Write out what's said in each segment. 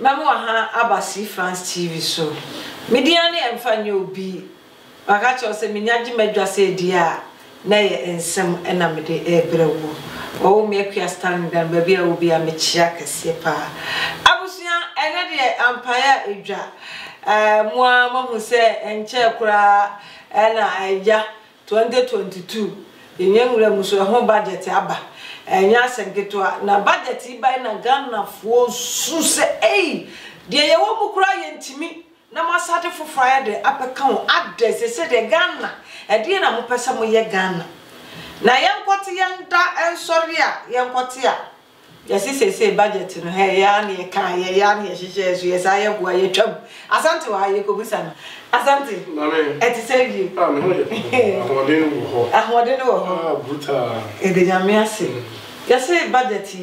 Mama ha abasi France TV so. Media ne emfa nye obi. Aka cho se menyaji madwase dia na ye ensem na mede ebrewo. O me akua stand dan ba bia obi a mechia kese pa. Abusua ene de ampaya edwa. Moa mahu se enche kura na aja 2022. Yenwura muso ho budget aba. Enya senketo na budget ibai na Ghana fo su se de ye wo mukura ye ntimi na masate fofaya de apeka ho address se de Ghana de na mo pesa mo ye Ghana na yenkote yenda ensori a yenkote a yesese budget no he ya na ye kan ye ya na ye hihye so ye sa ye boa ye twam asante wa ye ko bisa na asante amen eti say you me ho ahode no ho brutal de nyame ase yese budget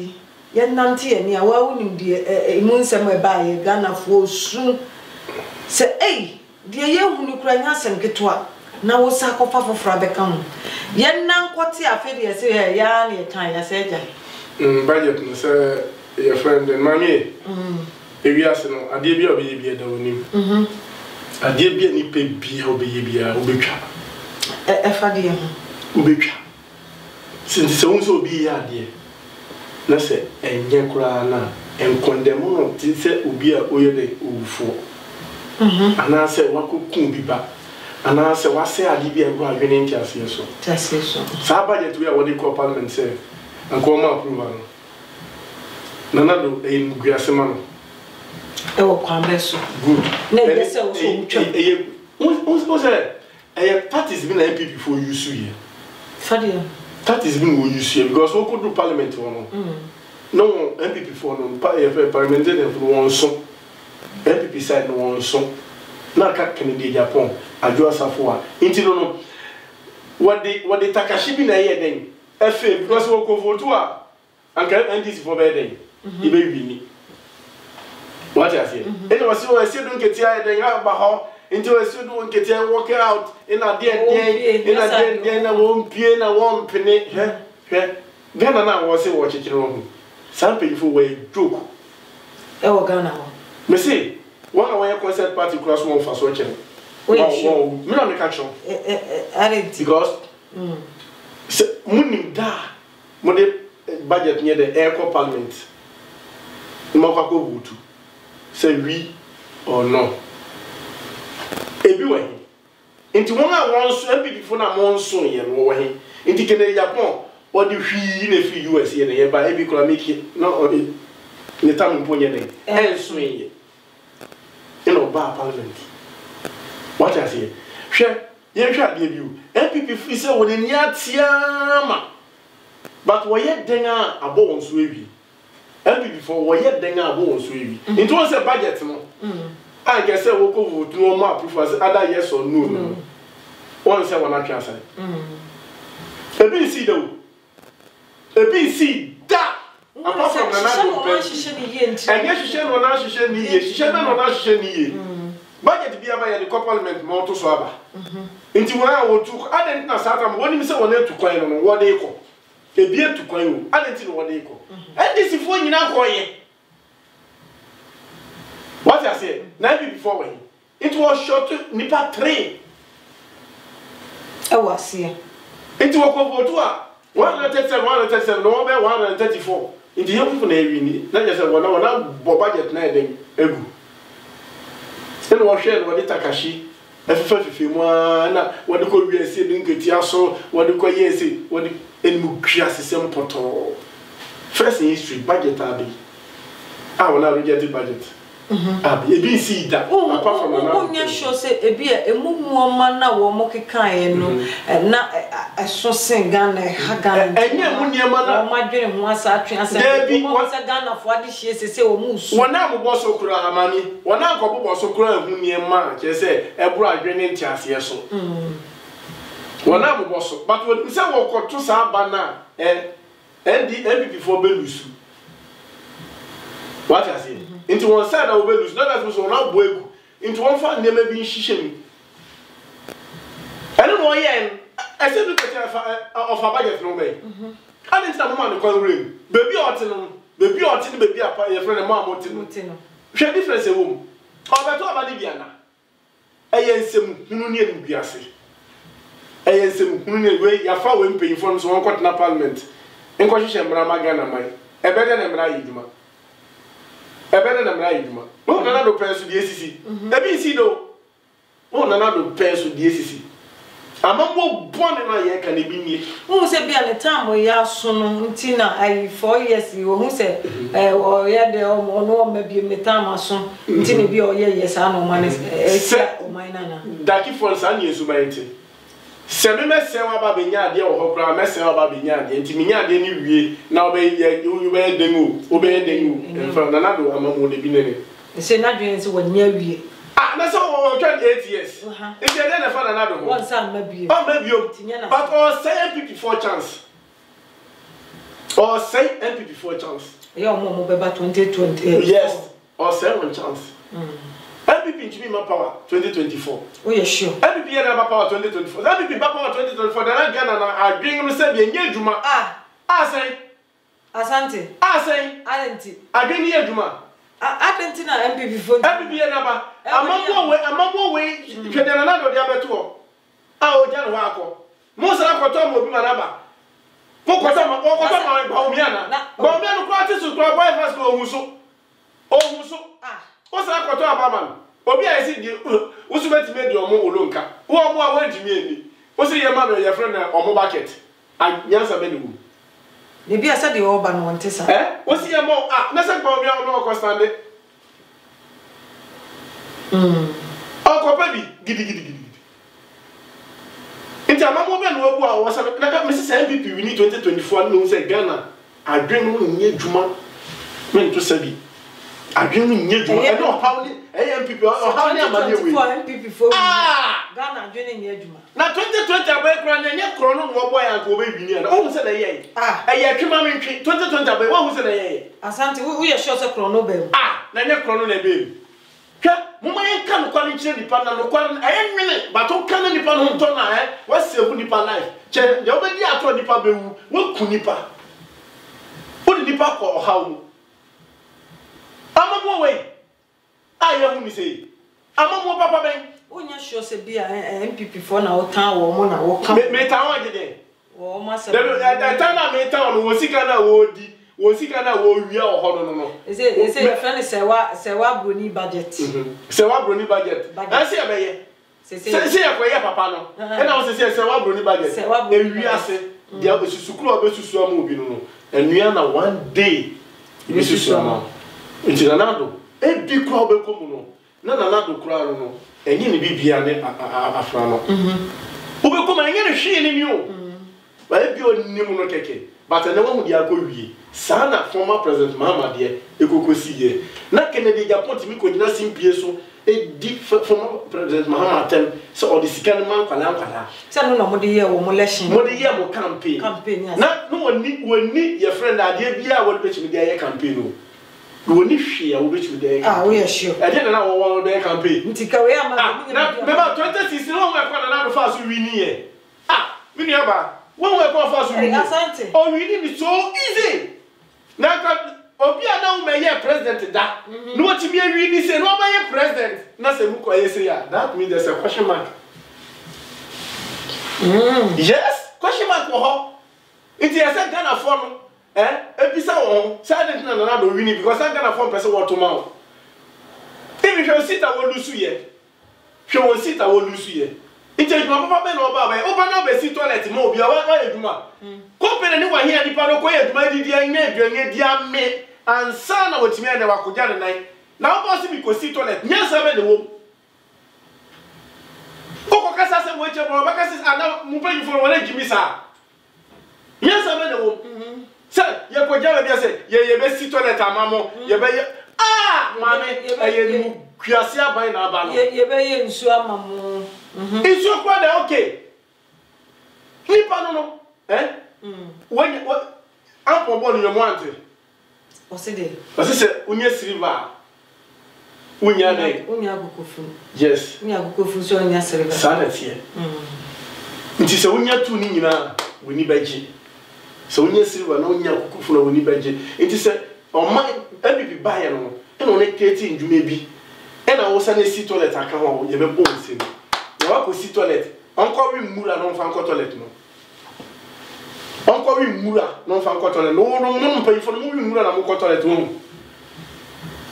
ye nante ye ni a wa wonim de imu nsem e ba ye Ghana fo su se de ye hunu kura nya senketo na wo sa kofa fofora beka ho ye nankote afede ye se he ya na ye kan ye se ja budget no say your friend and mommy ewiase no ade bia obi bia da wonim ade bia ni pe bia obi bia obetwa fade ye ho obetwa since so unso obi ya ade na se enye kura na enkondemo no ti se obi a oyede owufo ana se wakokun biba ana se wase ade bia go adwene ntiase so tase so sa budget we a wodi ko parliament say Ankoma approval no. Nana do guasema no. E wo kwambe so. Good. Na ye se wo so mutwa. Say parties been MPP for you so here. Fadia. Parties been we use here because we could do parliament one. No MPP for no parliamentarian for one so. MPP side no one so. Na ka Kennedy Japan adwo asafo a. Inti no what the Takashi bi na here then. Because we go vote and NDC for better. You may be what I say. And was so I said, don't get here, then how into a student don't get here, walk out in a day, in a day, I won't pay and I won't penny. Ghana now was a watch it wrong. Some people were joke. Oh, Ghana. Me say, one away concert party class one for watching. Well, me not catch on. Because. Munim da mo de budget near the air parliament mo kwa ko vote say we or no ebi we nti won a won so MPP fo na mo nso ye no wo he nti Kennedy Japan o de hwi na fi US ye na ye ba ebi kora make no o de ne tam mpo nye den enso ye ba parliament what I say hwe ye hwa de bi MPP fi say won ni atiama but wo ye den a abo won so ewi MPP for wo ye den a abo won so ewi into won say budget no I guess say wo ko vote no more approve as other yes or no won say won atwa say ebi si do ebi si da apart from na na go and yes she no na she ni ye she no na she ni ye budget bi aba ye the parliament mo to so aba nti won a wo tu adent na satam woni mi se won etu kwan no wo de iko ebi etu kwan o adent no wo de iko ndc fo nyina ko ye what I say na bi before when it was short nipa 3 e was here it wo ko vote a 137 no be 134 nti you people na ewi ni na je say wona bo budget na eden egu ene wo hwe no de Takashi efife mu na wo de ko wiase de nketi aso wo de ko yesi wo de enimu kwiase sem poto first in history budget abi wona reject budget abi ebi si da apart from na onya show say ebi emumu ma na wo mo kekan no na eso sen Ghana ha Ghana enye mu niema na wo madwene ho asa atwe asa wo se Ghana fo ade hie sese wo musu wona abobọ so kura amani wona akobobọ so kura hu niema ke se eburu adwene ntiase so wona abobọ so but when say wo koto sa aba na MPP for belusu what I say into one side I will lose not as so now boegu into one fan never be shishemi I don't know yen I said look at of a budget no way I didn't know man the rain baby otin baby apa your friend mama otin hwe difference e wom obeto abani bia na eyensem hunu ne enubiase eyensem hunu ne we yafa we mpeyifo so won kwatena parliament enko hwehwe mra magana mai ebede na mra yiduma ebede na mra yiduma o nana do penso die sisi ebi si do o nana do penso die sisi amambo bone na ye ka ne bi nie who say bia le time ya so no ntina ai 4 years wo hu say o ye de o no ma bi me time aso ntina bi o ye yes ano man o man na daki for san yesu ba enti se me mesen wa ba benya ade wo hokra mesen wa ba benya ade enti minya ade ni wie na o be ye you be dengu o be dengu en na do amamo de bi ne se na dwen se wo nya wie na so 28 years if you then fa na do one sam mabio but or say MPP for chance or say MPP for chance yeah mo be ba 2020 yes or say one chance MPP in Chima power 2024 oh yeah sure MPP na power 2024 MPP ba power 2024 na Ghana na adwen no se bi enye djuma say asante say alenti adwen ye djuma Argentina MPP vote. MPP na ba. Amamwo we hwedana na do dia beto. O ja no akọ. Mo sara kọtọ mo bi manaba. Mo kọtọ ma ba omi ana. Ba omi anu kwa tisu kwa boy fast ko ohuso. Ohuso. O sara kọtọ abaman. Obi a esi di usu beti me di omo olonka. Wo omo a wantimi eni. O si ye ma no ye friend na omo bucket. Anyansa be ni wu. Maybe I said the urban one tesa. What's your more? Let's say for me, I'm not constantly. Uncle baby, giddy. Into a moment who was a Mrs. MPP, we need 2024 no say Ghana. I dream in Juma, meant to say. I dream in Juma. I know how many MPP or how many MPP for Ghana dreaming in Juma. Now 2020 background and yet chrono boy and go baby. Oh, said a yay. A year 2020 what was a Asante, we are short of chrono bill. Nanya chrono bill. Mama can quality depend on one minute, but who can depend on Tona? What's your nipa life? Che, the already at one nipa be what kunipa? What the nipa or how? I'm a way. I am me say. I'm a more papa ben. Onya sure say be MPP for na o town wo mo na wo kan. Me town agede. Wo ma say. The town me town wo sika na wo di. Wo sika na wo wi o ho no. Say your friend say wa broni budget. Say wa broni budget. I say abeye. Say akoye papa no. E na wo say wa broni budget. E wi ase. Dia osusukuru obesusu am obi no. Enua na one day. Obesusu am. Nti na do. E bi kura obekomu no. Na do kura no. Enye ne bibia ne afra no. Obekomu enye ne hwe ne ni o. Ba e bi onim no keke. But I never would be Sana former President Mahama dear, Ekokosi ye. Na Kennedy Japan to me could not seem so a deep former President Mahama attempt so or the second man Kalampa. Some no more year or molestation. More year more campaign. Not no one need your friend idea be I would bet you their campaign. You will need share which with their we are sure. I didn't know what their campaign. Remember 2016 no my another fast we need. We never. When we go for Asante. Oh, we need it so easy. Now, Obia now may be president that. No, what you mean really say no may president. Not say muko say that means there's a question mark. Yes, question mark for her. It is a Ghana form. Episa on. Say na na do win because Ghana form person want to mount. If you sit I will lose you. She will sit I will lose you. It's a papa ben or baba. Open up a seat toilet, mo be a one duma. Company anyone here, the pano quiet, my dear, dear me, and son of what me and Wakujan night. Now, possibly because seat toilet, yes, I'm in the womb. Okokasa, which are Bacasses are now moving for one Jimmy, sir. Yes, I'm in the womb. Sir, you could just say, ye best seat toilet, mamma, ye bay. Mammy, I Kiasia by Nabana. Ye bay in Suamamu. It's your brother, okay. Nipa no, when what? Ample born your wanted. What's it? What's it? Unya Silva. Unya Gukufu. Yes. Unya Gukufu, so Unya Silva. Sanity. It is a Unya two Nina, we need Beji. So Unya Silva, no Unya Gukufu, we need Beji. It is a on my MPP buyer. ɛna ɔne creating dwuma bi ɛna wo sa na si toilet aka ho ye be bɔ nse no na wa ko si toilet onko wi mura no fa nko toilet no onko wi mura no fa nko toilet no no mpa ifo no wi mura na mo ko toilet ho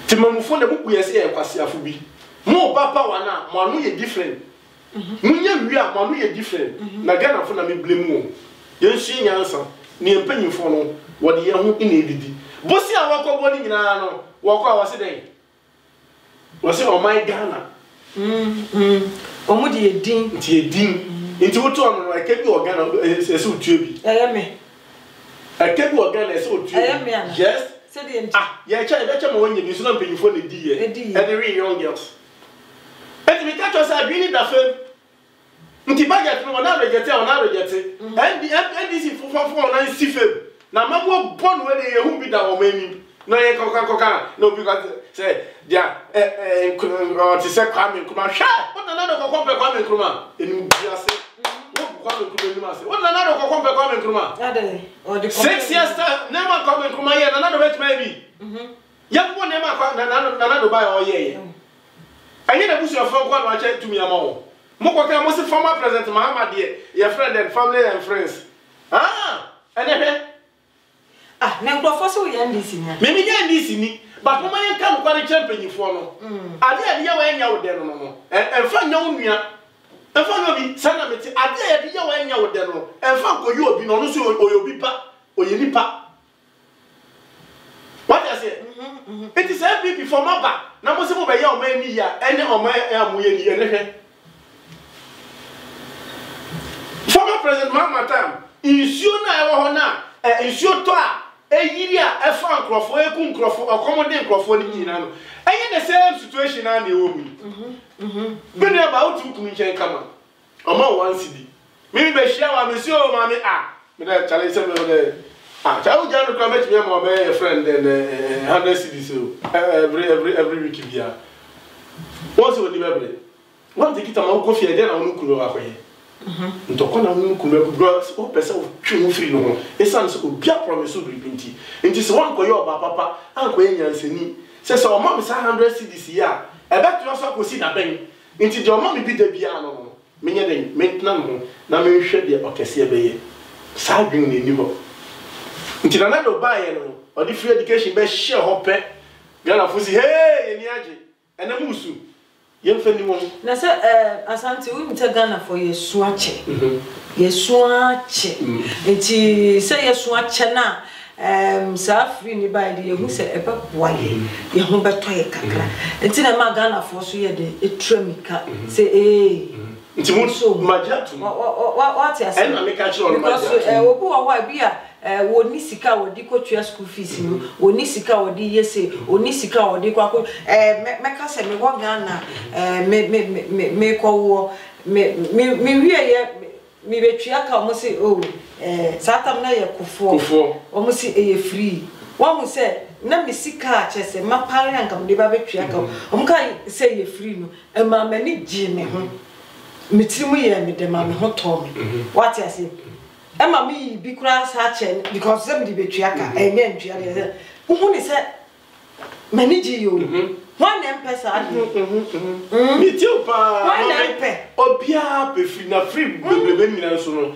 ti mamufo na buku yesi e kwase afo bi mo papa wana mo anu ye different munya wi a mo anu ye different na Ghana fo na me blame wo ye nsu nyansa ne empanyimfo no wo de ye ho ina edidi bosi a wakɔbɔ ni nyina no wakɔ a wase den wase o my Ghana omu de edin nti edin nti woto no eke bi o Ghana ese otue bi me eke bi o Ghana ese otue me ana yes se de enti ye cha ma wonye bi so na mpanyimfo na di ye and the real young girls enti me catch us abi ni da fam nti budget no na reject and this fofofo na si fam na mabo bon we dey hu bi da o mani na ye koka no because say dia ti se Kwame Nkrumah hwa what na do ko Kwame Nkrumah enu bi ase wo Kwame Nkrumah enu ase what na do ko Kwame Nkrumah ade o de 6 years na ma Kwame Nkrumah ye na do bet maybe ya bo na ma na do buy o ye anye na busu of kwa no acha tumi amawo mo ko ka mo se former president Mahamad ye friend and family and friends ene na nkrofo so ye ndisi ni me nya ndisi ni but mo man kan kware champion fo no ade ye wa nya wo de no emfa nya wo nua emfa nya obi sana meti ade ye wa nya wo de no emfa ko yo obi no no so oyobi pa oyeni pa what I say it is happy for maba na mo se mo be ye o man ni ya ene o man amoye ni ene hwe former president Mahamad time insuo na e wo ho na insuo to a eyiri a efa nkrofo eku nkrofo accommodate nkrofo ni nyina no enye the same situation na na ewo mu bene about to kun chen kama oma one cd me be share wa me si o ma me me da challenge se me de cha u janu kwa met me ma be friend and 100 cd so every week bia once we live one take it am ko fie de na onu kuro akoye ntoko na nu kuma bro o pesa o twu free no esan so obia promise o bibinti nti se won koyo oba papa anko enyansani se o ma me 100 cedis ya e beto so ko si na ben nti de o ma me bi da bia no menye den mentna no na me hwe de okese be ye sa dwen na ni ho nti na do ba ye no o di free education be share ho pe Ghana fusi hey ye ni age ena musu yemfani won na se asante we mta Ghana for yesu ache yesu ache enti se yesu ache na sa free ni ba de yehu se ebepoa ye ho beto ye kakra enti na ma Ghana for so ye de etramika se nti mo majatu what ya say na me ka chiro no majatu obi wo wa bia woni sika wodi kotwa school fees no woni sika wodi yese woni sika wodi kwako me ka se me wo Ghana me ko wo me wie ye me betwa ka mo se satam na ye kufo o mo se e free wo mo se na me sika chese mapare anka mo de ba betwa ka o mo ka se ye free no e ma mani ji me ho metirimu ye me de ma me ho to me what ya say Emma me be cross hatching because somebody betray ka enye ntwa de hu ni se manage you one person me tio pa one pe obia be free na free bebrebe nyina so no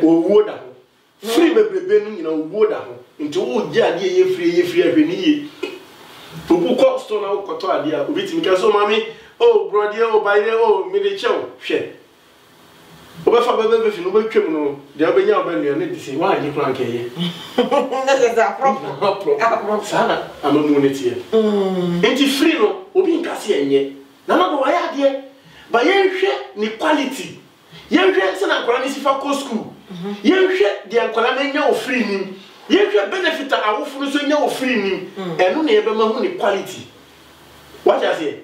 owuo da ho free bebrebe no nyina owuo da ho nti wo gi ade ye free ahwe ni ye obu ko store na ko to ade a obitimi ka so mami oh brother oh baile oh me de chew hwe obefa bebe fi no betwem no de obenya obenu ne disi wa anyi kran keye na se za prop sana amamu ne tie enti free no obi nkase enye na no do ya de ba yenhwe ni quality yenhwe se na nkora ni sifa ko school yenhwe de nkora na nya o free ni yenhwe benefit awofuru so nya o free ni enu na ebe ma hu ni quality what you say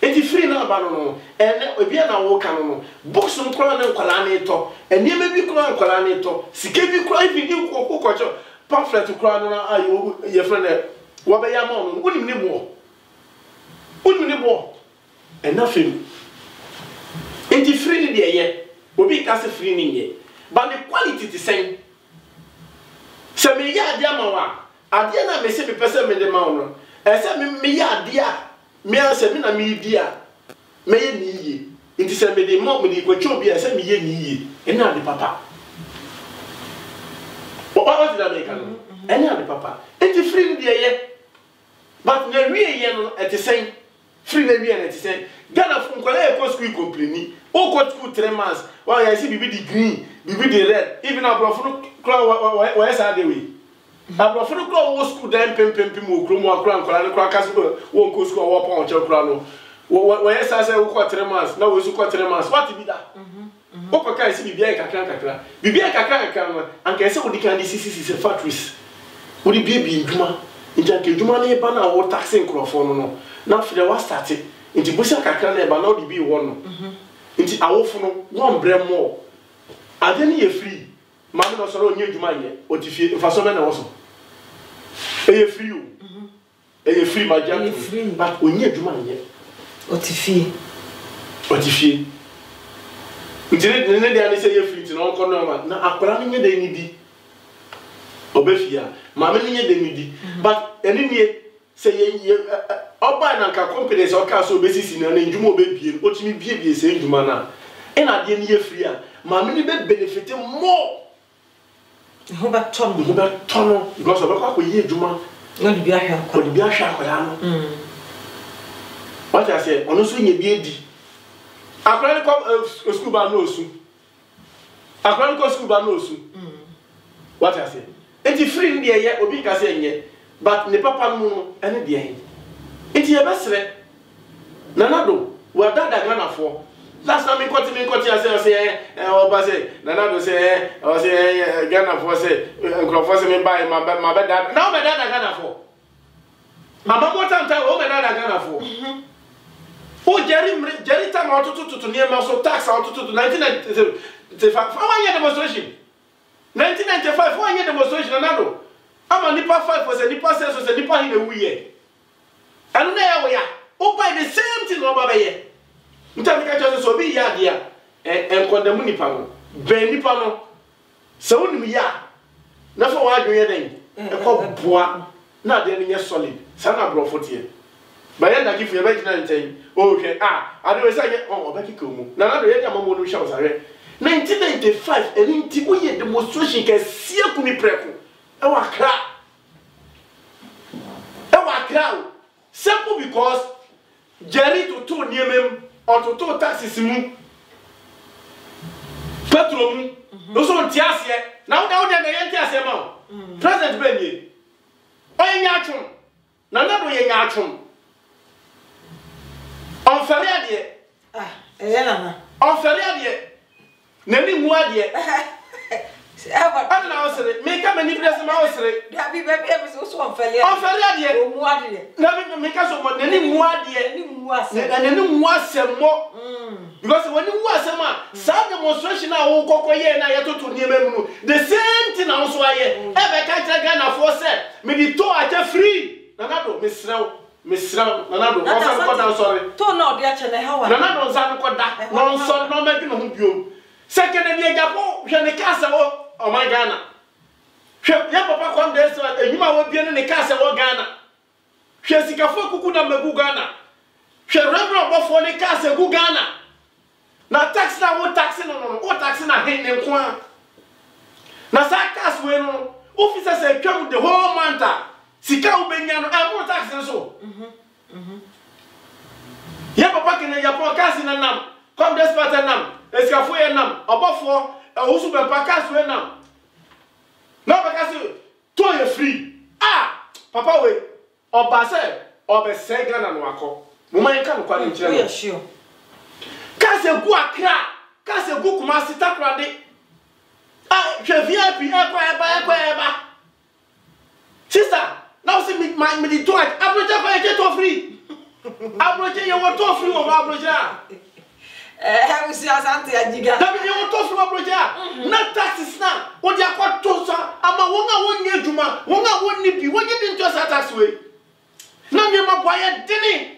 eti free na ba no ene obi na wo kan no books nkora na nkwala na eto ene me bi kora nkwala na eto sike bi kora ifi di ko pamphlet kora no na ayo ye friend wo be ya ma no unim ni bo ena film eti free ni de ye obi ka se free ni ye but the quality the same se me ya dia ma wa ade na me se me pese me de ma no say me ya dia me say me na me dia me ye ni ye nti say me dey mo me dey kwacho bi say me ye ni ye ena de papa what did I make no ena de papa nti free dey ye but na wie ye no e te say free na wie na te say Ghana from kwala e ko school complain o ko school 3 months why I see bibi the green bibi the red even abroad no why say dey we abroad no go school dem pem mo kro mo akra nkwala no kra kase wo ko school wo pon che kra no why say we ko 3 months na we su ko 3 months what be that o ko kai see bibi ai kakra bibi ai kakra no anka say we di kan di sisi factories we di bibi nduma nja ke nduma na e ba na wo taxi nkrofo no na fide wa start nti busia kakra na e ba na di bi wo no nti awofo no won bremo ade ne ye free mama no soro onye nduma ye otifie mfaso na wo so e ye free o e ye free ma jam but onye nduma ye otifie nti ne de ani say ye free ti no ko no ma na akora ne de ni di obefia mama ne nye de ni di but eni nie say ye oba na nka confidence o ka so obesisi na ndwuma obebie otimi bie say ndwuma na ena de ni ye free a mama ne be benefit more ho ba tono because oba kwa ye ndwuma no de bia hwa ya no what I say ono so nye bie di akra ni ko school ba no osu akra ni ko school ba no osu what I say enti free ndi ye obi ka say nye but ne papa mu no ene de hen enti ye besre nanado wa dada Ghana for last time me koti say oba say nanado say o say Ghana for say nkrofo say me buy ma be dada now me dada Ghana for mama mo tanta o me dada Ghana for o Jerry time to near so tax out to 1995 one year demonstration 1995 one year demonstration nanado ama nipa 5 was a nipa 6 was a nipa in a year and now we are o buy the same thing no ba ye nta ka just so bi ya dia en condemn nipa no ben nipa no se wonu ya na so wa adwen den e ko boa na de nye solid sana brofo tie ba ya da gifu ye ba gina nten o hwe ade we say o ba kika mu na do ye dia mamo no hwa osare 1995 eni nti wo ye demonstration ka sie kumi preko e wa kra simple because Jerry to two niemem or to two taxes mu petrol mu no so ntiase now dey na ntiase ma president benye oyin atwon na do ye atwon on fere ade na on fere ade na ni mu ade I don't know, make up many places. I be so unfair. O muade. Na make us so any muade, any muase, and any muase more. Because when you was a man, some demonstration now go koye na yeto to niememu. The same thing also aye. Ebe ka Ghana for said, me di to ate free. Nanado misraw nanado. I'm sorry. To no dey ache na hawa. Nanado nza ko da. No so no make no hu biom. Second day Japan, je ne kasa wo o my Ghana. Ya papa kwam dey so enyuma wo bie ne kasa wo Ghana. Hwe sikafo kuku na megu Ghana. Hwe reverend bofo ne kasa gu Ghana. Na tax na wo tax no wo tax na hen ne kwa. Na sa tax we no officer say twam the whole month. Sika wo benya no e mo tax so. Ya papa ke ne Japan kasa na nam. Come this pattern nam. Eskafo ye nam obofo osu be pakas we nam no pakas to ye free papa we oba se obese Ghana no akọ mo man ka no kwa ni kire no kase gu Accra kase gu Kumasi takrade hwe VIP ekwa sister now see me di to approach kwa ye to free approach ye wo to free o approach we see asante ajiga. Dabi ye woto fuma project. Na taxes na. O dia kwa tosa ama wonga wonni adwuma, wonga wonni bi, wonye din to sa tax we. Na me ma boye dini.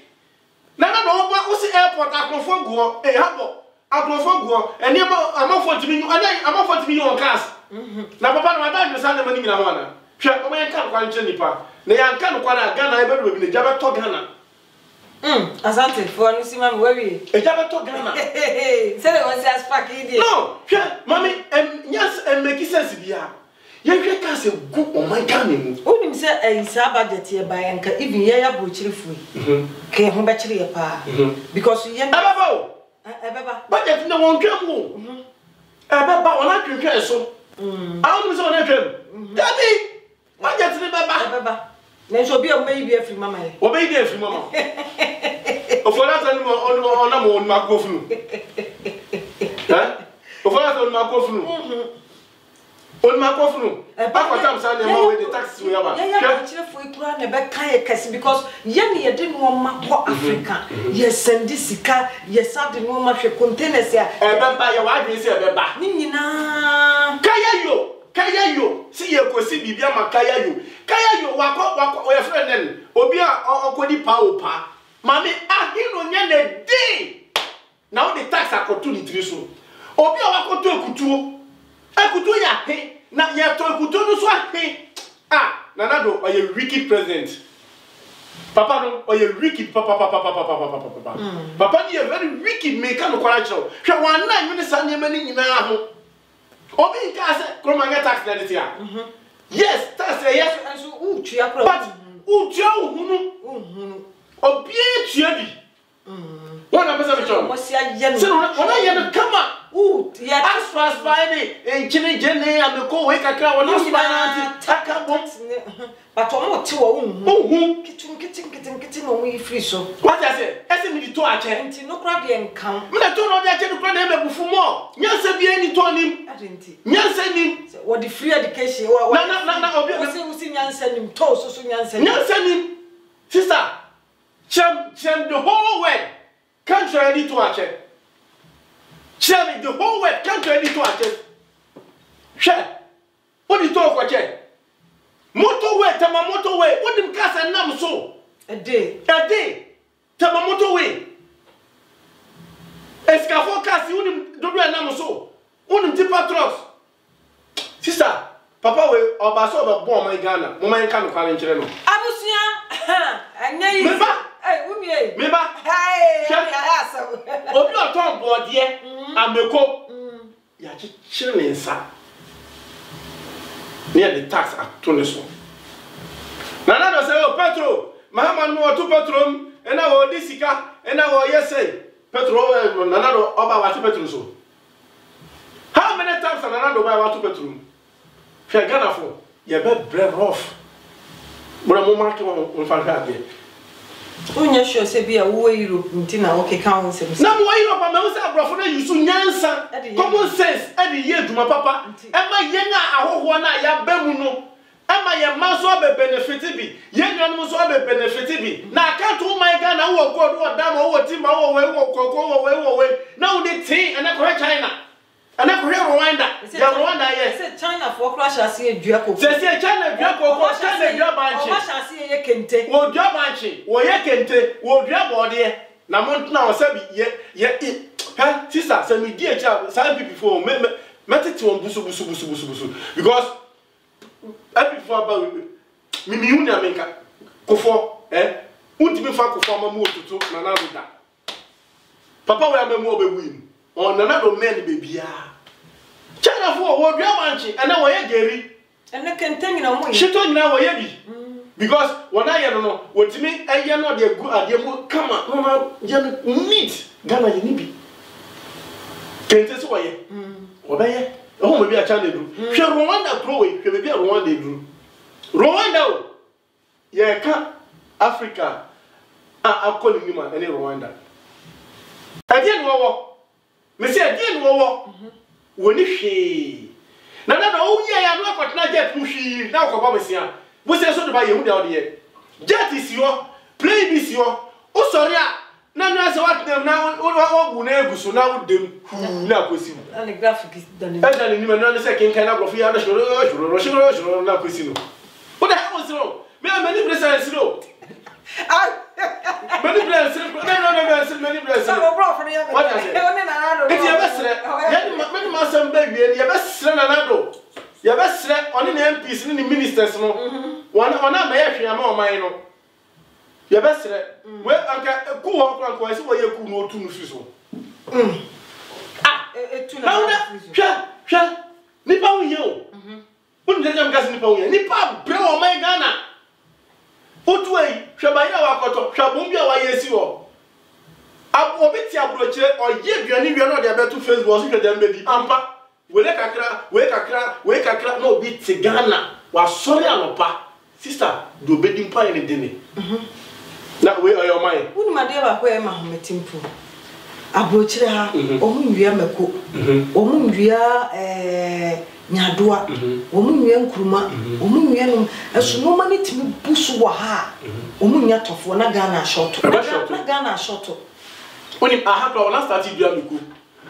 Na no ba usi airport akrofo guo, habo. Akrofo guo, eni amafo timi, amafo timi on cars. Na papa na da nyo sa na mani mina ho na. hwe o men kan kwan che nipa na yan kan kwan na Ghana e be do bi na jabe to Ghana asante for no si mama we e jabe to Ghana say they want say spark idi no hwe mami yes make sense bia ye hwe ka se gu o man Ghana mu onim say isa budget ye ba yanka even ye ya bo chirifu ke ho be chiri ye pa because ye ebeba budget na won twam wo ebeba wona twetwe so awon so wona twam dabi budget ni beba na so bi o mai bi afri mama ye o mai bi afri mama o fola tan mo ona mo on makofunu o fola tan makofunu on makofunu akwatam sa na ma we the tax we aba ya chire fo ikura na be kan ye kase because ye ne ye de no ma ko Africa ye sendi sika ye sade no ma hwe containers ya ebeba ye wa adwen se ebeba ni nyina kaya yo si ye kosi bibia makaya yo wako ye friend nen obi a okodi pa opa mami ahino nya na dey na o the tax akoto ni tiri so obi a wakoto ekutuo ya he na ye to ekutuo no so ahe nanado oye wicked president papa no oye wicked papa papa ni very wicked me kan kwara chiro hwe wan na nwene sa ne mani nyina ho obi ka se kroma nga tax na detia yes tax yes so utua pro but utua uhunu obi etua bi wana pesa bicho mo sia ye no se wana ye no kama ya as fast by ni chini jene ameko we kakra wana spana taka bom but o mo ti wo kitchen no we free so what I say ese mi to ache enti no kra de nkan me na to no de ache no kra na mebufu mo nyansa bi ani to nim adenti nyansa nim what the free education na obi o nyansa nim to so nyansa nim sister chem the whole world can't ready to ache chem the whole world can't ready to ache she what you talk ache motorway what them cars and nam so a day tama motorway escafo cars unim do nam so unim tipa trucks sister papa we obaso be bon my Ghana mo man kan kware nkire no abusia anya yi meba obi oton bode ameko ya chire ne nsa near the tax at Tuniso. Nana say, oh, Petro, Mahaman no to Petrum, and I will disika, and I will yes say, Petro, Nana about Petrum so. How many times an another by what to Petrum? Fiagana for, you bet bread off. But I'm marking on Fantasia. Unya sure say be a way Europe, Tina, okay, council. Now, why you up a mouse abroad, you soon answer. Common sense, every year to my papa, and my yana, I want ya bemuno. Am I a mouse or be benefited? Young animals or be benefited. Now I can't do my gun, I will go to a dam or timber away. Now they tea and I correct China. And I correct Rwanda, yes. China for crash, I see a Draco. Say China, Draco, or China, your banshee. I see a kente. Or your banshee, or your kente, or your body. Now, now, Sabi, yeah, sister, send me dear child, sign people before, met it to busu. Because every before about me, Unia Menka, Kofo, won't be far for my move to Nanaruda. Papa, we are more be win. On another man, baby. China for what your banshee, and now I Gary. And I can tell you no more. She told me now, because when I don't know what me, I am not a good idea. Come on, you meet Ghana, you need. Can't this way? Obey, oh, maybe a channel. She Rwanda growing, she may be a Rwanda drew. Rwanda, yeah, come Africa. I'm calling you, man, any Rwanda. I didn't know. Monsieur, I didn't know. When is she? Now, oh, yeah, I'm not going to get pushy now for Babasian. What's the sort of buy you down here? Jet is your play this your oh, sorry. Now, so what them now? Oh, so now with them who now pursue. And the graphic is done. And then you know, second kind of coffee, and a now pursue. What the hell was wrong? Many blessings, no. Many blessings, many blessings. What I say? It's your best. Many master baby, and your best son and adult. ya besre oni na MPs ni ministers no ona ma ye hwe ma oman no ya besre we anka ku ho kran ko ese wo ye ku no otu no fi so etu na hwa nipa wo ye o unde jam gas nipa wo ye nipa bre oman Ghana otu ai hwa ba ya wakoto hwa bombi a wa yesi wo obeti abrochire oye duani wi no de abeto Facebook so hwe dem be di ampa we kakra no obi ti Ghana wa sorry anopa sister do be di mpa ene deni na we oyo mai unu made ba ko e ma hometimpo abrochire ha omunwia mako omunwia nyadoa omunwia nkuruma omunwia no esuno ma ne timi busu wo ha omunya tofo na Ghana short na Ghana short oni aha kwa na start dua miku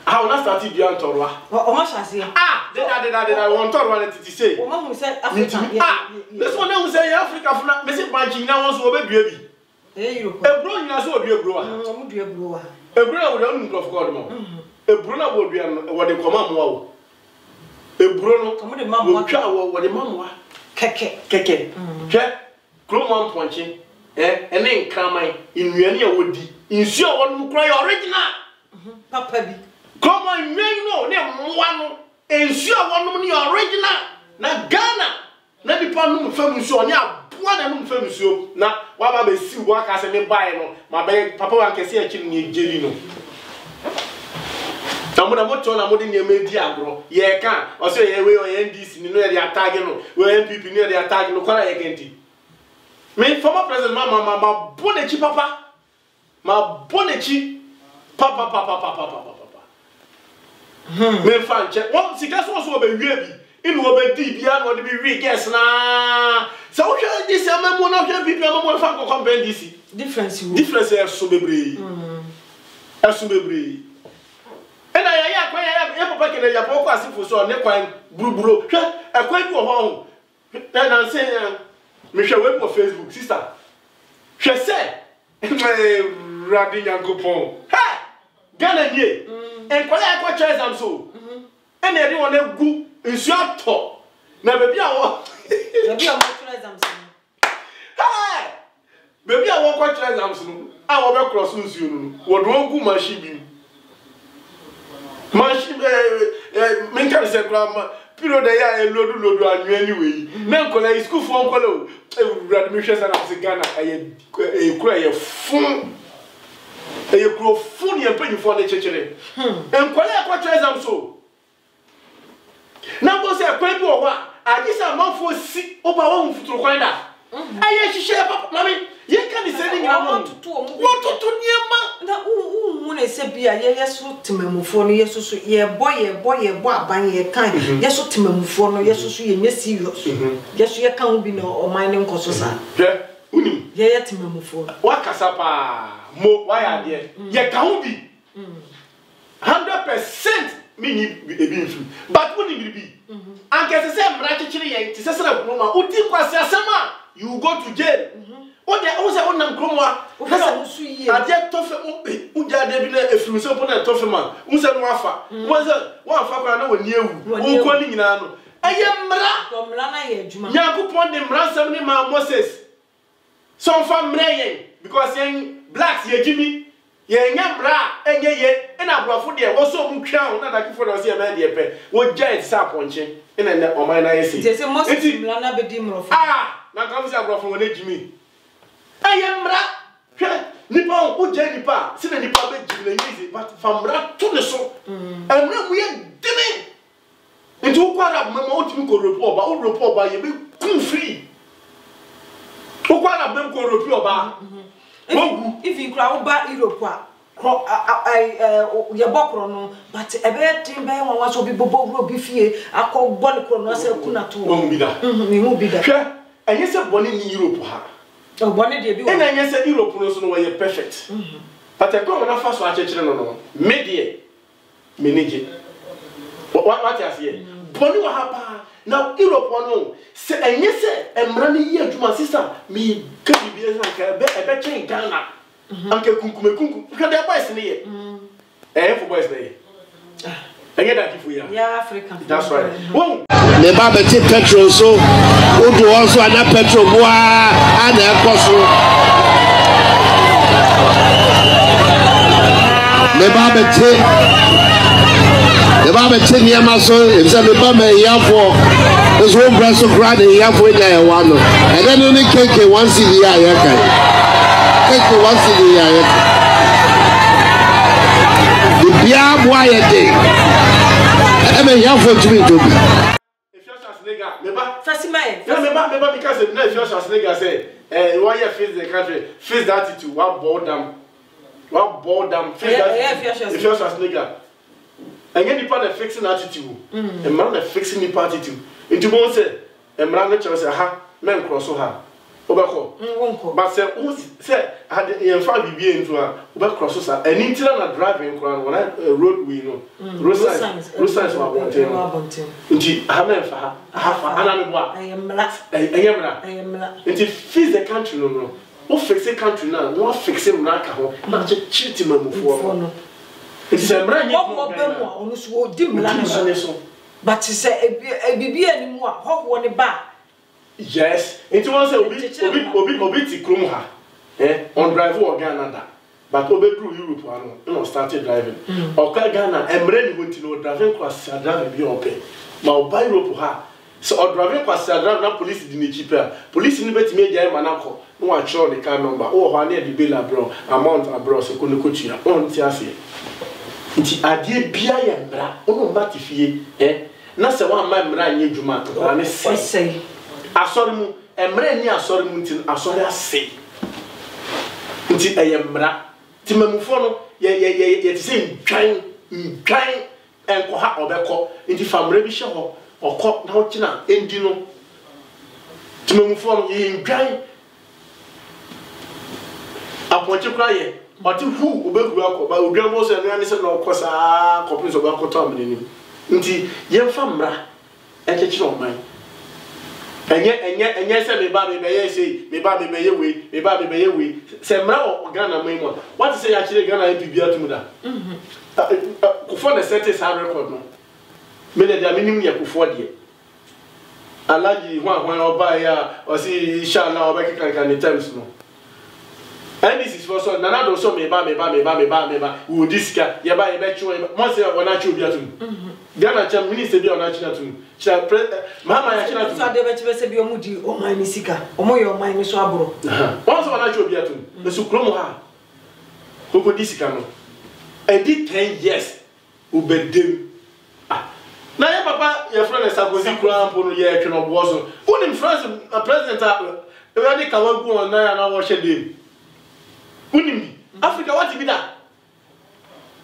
aha na start dua ntorwa o ma shase de won ntorwa na titi say o ma hu say Africa this one na say Africa funa me say bank na won so obedua bi Europe ebro nyina so odua bro ha o mu dua bro ha ebro na wo don nkrofo god mo ebro na wo dua no wo de koma mo wo ebro no o de mamwa twa wo de mamwa keke hwe kromo mponche ene nkraman inuane a wodi insu a wonu kura ya original papa bi kromo nwen no ne mwa no insu a wonu ne original na Ghana na bipa no mfam nsu oni aboa na no mfam nsu na wa ba be si wo aka se me bae no ma be papa wa nkese a chiri ne jeri no na moto na modi ne medi agro ye ka o se ye we o NDC ni no ye attack no we MPP ni ye attack no kwara ye genti me former president ma bonechi papa ma bonechi papa me fan che won sika so be wie bi inu obedi bia no de bi wi guess na so wo hwe dis amamu na hwe pipi amamu fa ko compare DC difference e so bebre ena ya kwa ya papa kene ya poko asifo so ne kwan buruburo hwe akwa bi wo ho na say me hwe we på Facebook sister hwe se radi yankopon ha Ghana nie enkwala akwa cho exam so ena eri won egu nsu ato na bebi a wo bebi a mo cho exam so ha bebi a wo kwa cho exam so a wo be cross nsu no wo do ogu machine bi machine menka se kra period ya lodu anwani we na nkola school for nkola o radi me hwe sana se Ghana kura ye fun kuro fun ye mpanyifo na chechere nkola akwa cho exam so na go se akwa bi wo wa agisa manfo si oba wo mfuturo kwan da aye hihye papa mami ye ka ni se ni nyina mo wototo niema na mu na se bia ye so temamufo no ye so ye boy aban ye kan ye so temamufo no ye so ye serious ye so ye kan obi na o man ne nkoso sa unim ye temamufo wa kasapa mo wa ya de ye kan obi 100% me ni ebi nfu but unim bi anke se mra chichiri ye ti se sera kroma udi kwase asema you go to jail o se onam kroma o fa nsu yi ade tofe uja de bi na efiru se po na tofe man unse no afa wo afa kwa na wani ewu onko ni nyina no eye mra ko mra na ye adwuma yakupon de mra nsam ni ma Moses so fa mra ye because yen blacks ye gimi ye nya mra enye ye na brofo de wo so mu twa ho na da kifo na so ye ma de pe wo giant sa ponche ina na o man na yesi je Moses mra na be di mrofo na kam se brofo wo na gimi eye mra hwe nipa o je nipa se na nipa be gimi na yizi but fa mra to ne so emra mu ye dimi nti wo kwara mama o timi ko report ba ye be kun free wo kwara bem ko report ba if you crowd ba Europe ye bokro no but ebe tin be won wa so bi bobo bi fie akọ boni kro no se kuna to wo bi da me hu bi da hwe enye se boni ni Europe ha o boni de bi wo ena enye se Europe no so no ye perfect but e ko na fa so achechire no media manage what you say boni wa ha pa na Europe no se enye se emra ni ye adwuma sister me ka bi esa ka ebe chen Ghana anke kunkume hwe de boys ne ye for boys ne ye Again, that if we are. Yeah, African. That's right. Me ba be ti petrol so o do also ana petrol boa ana ekoso me ba be ti niam so e say me ba me yafo is one breast of grad e yafo nya e wa no e den no keke 1 cd ya ya kai keke 1 cd ya ya di bia boa ye de e me yafo tumi tobi. Remember because if you're Schwarzenegger say, why you face the country, face the attitude, what bored them, face that. If you're Schwarzenegger, and get the part of fixing attitude, and man of fixing the attitude. Into one say, and man of say, ha, men cross her. Obako, but say, who said, had the infant be into her, Obak crosses her, and into a driving crown when I road we know. Road signs were wanting. Into Hamen for her, half an hour. I am not. Into fix the country, no. Who fix the country now? What fix him like a not just cheating him before. It's a brand new but to say a baby anymore, hot one a bar. Yes, it was a bit Krumha, on drive or Ghana, but over through Europe, no, started driving. Or Ghana, and Brenny went to know driving class, driving be open. Now, buy rope her. So, driving class, driving police didn't cheaper. Police in the bed made Manako, no one sure the car number, or one near the bill abroad, amount abroad, so couldn't coach you on Tiasi. It's a dear beer and bra, oh, but if ye, not the one man ran you, Jumat, and I say. Asormu emre ni asormu ntin asori ase nti eyemra ti mamufo no ye ti se ntwan enko ha obekọ nti famre bi hye ho okọ na wo kina endi no ti mamufo no ye ntwan aponche kra ye oti hu obehu akọ ba odwamo so enu ani se na okọ saa kopin so ba akọ to amene nti ye famra ekekire oman enye se me ba me be say me ba me be we se mra o Ghana mai mo what say ya kire Ghana MPB atum da kufo na set is hard record no me de minim ya kufo de alaji hwan oba ya o si inshallah oba kika ni times no and this is for so nana do so me ba we diska ye ba ye be chu mo se wona chu bi atum Ghana cham minister bi ona china atum mama ya china atum so de be chebe bi omudi o man ni sika omo ye o man ni so aburo once wona chu bi atum be su kromo ha koko disika no e di 10 years ubedem na ye papa ye friend Sarkozy kura ampo no ye twe no bo so unim France president e we dey kawagu on na ya na wo hye unim Africa what be that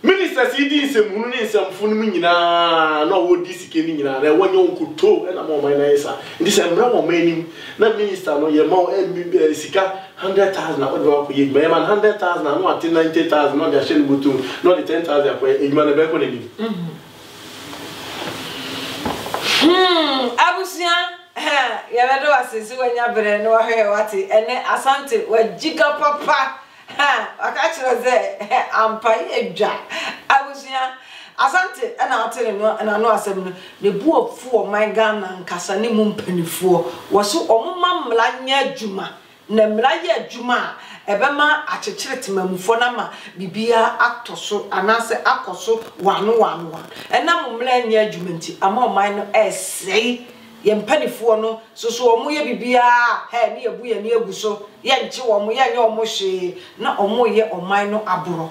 minister CD nsemu ne nsemfunu mu nyina na wo disike ni nyina na wonye onkoto na mo man na yesa ndi se mra wo manim na minister no ye ma sika 100,000 na wo ko ye me man 100,000 na no ati 90,000 no dia shele butu no the 10,000 ko e ma na be ko na ni abusia ya bedo asisi wanya bere no hwe wati ene asante wajiga papa akachiro ze ampai edwa abusia asante na atere no na no asem no ne buofu o man Ghana nkasa ne mu mpanifo wo so omma mmla nya adwuma na mmla ya adwuma ebema achechire temamufo na ma bibia atoso anase akoso wano ena mmla nya adwuma nti ama o man no esei ye mpanifo no so omo ye bibia he ne ebu ye ne eguso ye nche omo ye nya omo hwe na omo ye oman no aburo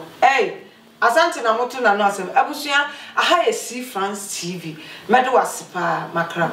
asante na moto na no asem abusua aha ye see France TV medo wasepa makram